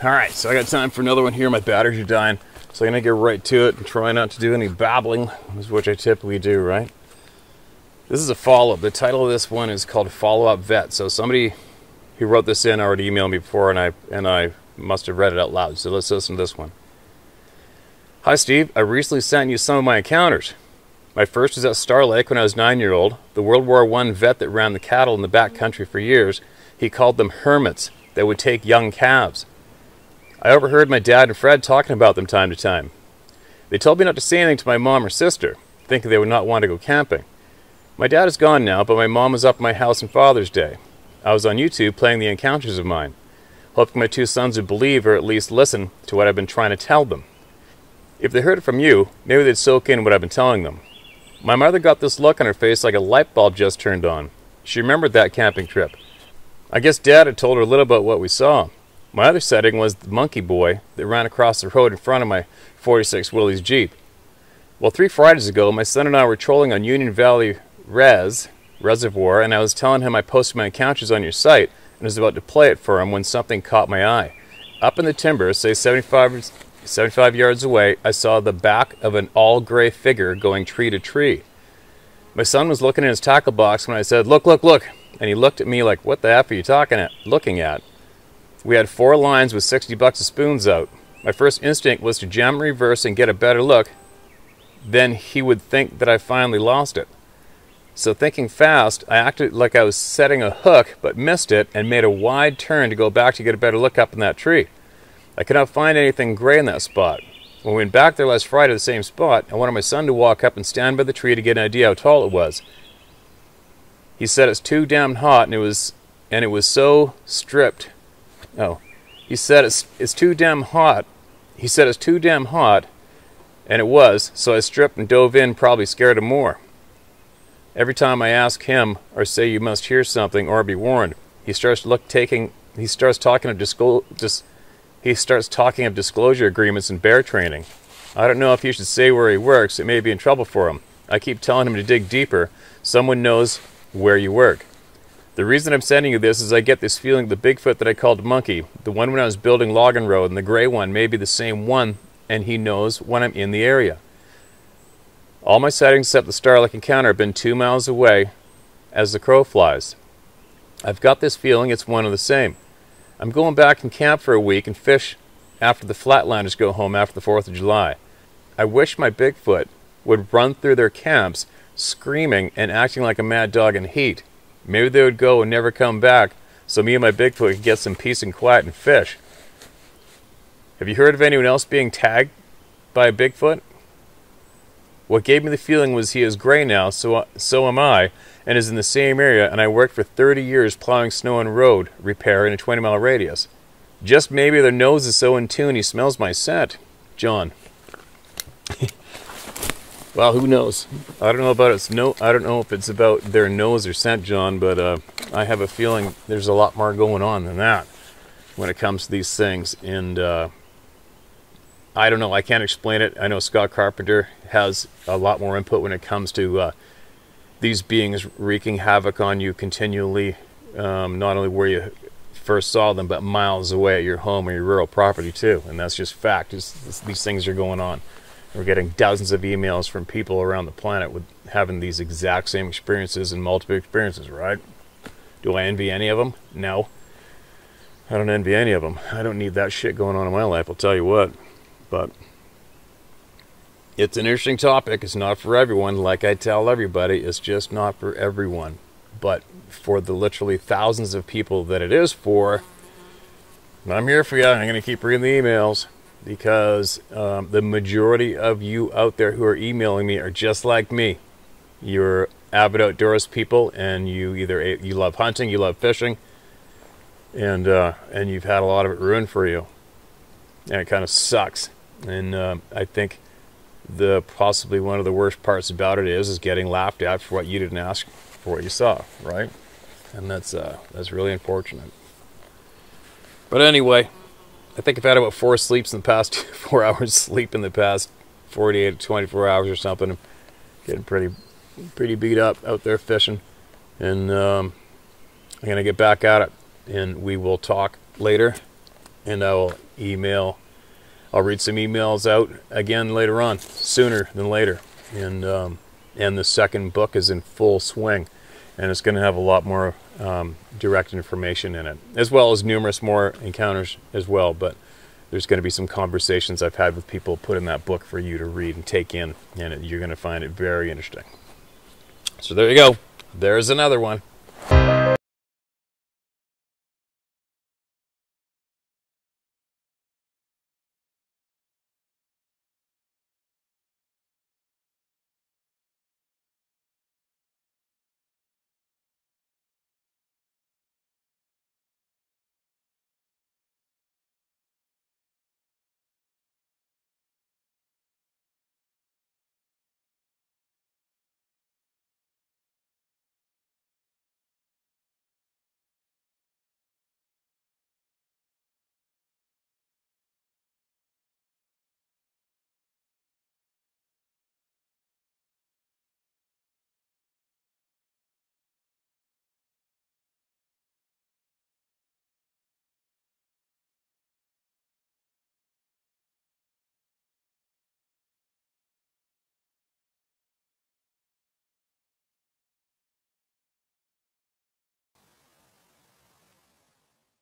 Alright, so I got time for another one here. My batteries are dying, so I'm going to get right to it and try not to do any babbling, which I typically do, right? This is a follow-up. The title of this one is called Follow-Up Vet. So somebody who wrote this in already emailed me before, and I must have read it out loud. So let's listen to this one. Hi, Steve. I recently sent you some of my encounters. My first was at Star Lake when I was 9-year-old. The World War I vet that ran the cattle in the back country for years, he called them hermits that would take young calves. I overheard my dad and Fred talking about them time to time. They told me not to say anything to my mom or sister, thinking they would not want to go camping. My dad is gone now, but my mom was up at my house on Father's Day. I was on YouTube playing the encounters of mine, hoping my two sons would believe or at least listen to what I've been trying to tell them. If they heard it from you, maybe they'd soak in what I've been telling them. My mother got this look on her face like a light bulb just turned on. She remembered that camping trip. I guess Dad had told her a little about what we saw. My other setting was the monkey boy that ran across the road in front of my 46 Willys Jeep. Well, 3 Fridays ago, my son and I were trolling on Union Valley Reservoir, and I was telling him I posted my encounters on your site and was about to play it for him when something caught my eye. Up in the timber, say 75 yards away, I saw the back of an all-gray figure going tree to tree. My son was looking in his tackle box when I said, "Look, look, look," and he looked at me like, "What the F are you looking at?" We had 4 lines with 60 bucks of spoons out. My first instinct was to jam in reverse and get a better look. Then he would think that I finally lost it. So thinking fast, I acted like I was setting a hook, but missed it and made a wide turn to go back to get a better look up in that tree. I could not find anything gray in that spot. When we went back there last Friday to the same spot, I wanted my son to walk up and stand by the tree to get an idea how tall it was. He said it's too damn hot and it was so stripped. Oh, he said it's too damn hot. He said it's too damn hot, and it was, so I stripped and dove in, probably scared him more. Every time I ask him or say you must hear something or be warned, he starts talking of disclosure agreements and bear training. I don't know if you should say where he works. It may be in trouble for him. I keep telling him to dig deeper. Someone knows where you work. The reason I'm sending you this is I get this feeling the Bigfoot that I called Monkey, the one when I was building Logan Road, and the gray one may be the same one, and he knows when I'm in the area. All my sightings except the Star Lake encounter have been 2 miles away as the crow flies. I've got this feeling it's one and the same. I'm going back and camp for a week and fish after the Flatlanders go home after the 4th of July. I wish my Bigfoot would run through their camps screaming and acting like a mad dog in heat. Maybe they would go and never come back, so me and my Bigfoot could get some peace and quiet and fish. Have you heard of anyone else being tagged by a Bigfoot? What gave me the feeling was he is gray now, so am I, and is in the same area, and I worked for 30 years plowing snow and road repair in a 20-mile radius. Just maybe their nose is so in tune he smells my scent. John. Well, who knows? I don't know if it's about their nose or scent, John, but I have a feeling there's a lot more going on than that when it comes to these things. And I don't know. I can't explain it. I know Scott Carpenter has a lot more input when it comes to these beings wreaking havoc on you continually, not only where you first saw them, but miles away at your home or your rural property too. And that's just fact. These things are going on. We're getting dozens of emails from people around the planet with having these exact same experiences and multiple experiences, right? Do I envy any of them? No. I don't envy any of them. I don't need that shit going on in my life, I'll tell you what. But it's an interesting topic. It's not for everyone. Like I tell everybody, it's just not for everyone. But for the literally thousands of people that it is for, I'm here for you. I'm going to keep reading the emails. Because the majority of you out there who are emailing me are just like me. You're avid outdoors people, and you love hunting, you love fishing, and you've had a lot of it ruined for you, and it kind of sucks. And I think possibly one of the worst parts about it is getting laughed at for what you didn't ask for, what you saw, right? And that's really unfortunate. But anyway. I think I've had about 4 sleeps in the past 4 hours sleep in the past 48 to 24 hours or something. I'm getting pretty beat up out there fishing, and I'm gonna get back at it, and we will talk later. and I'll read some emails out again later on, sooner than later. And the second book is in full swing, and it's going to have a lot more direct information in it, as well as numerous more encounters as well. But there's going to be some conversations I've had with people put in that book for you to read and take in, and you're going to find it very interesting. So there you go. There's another one.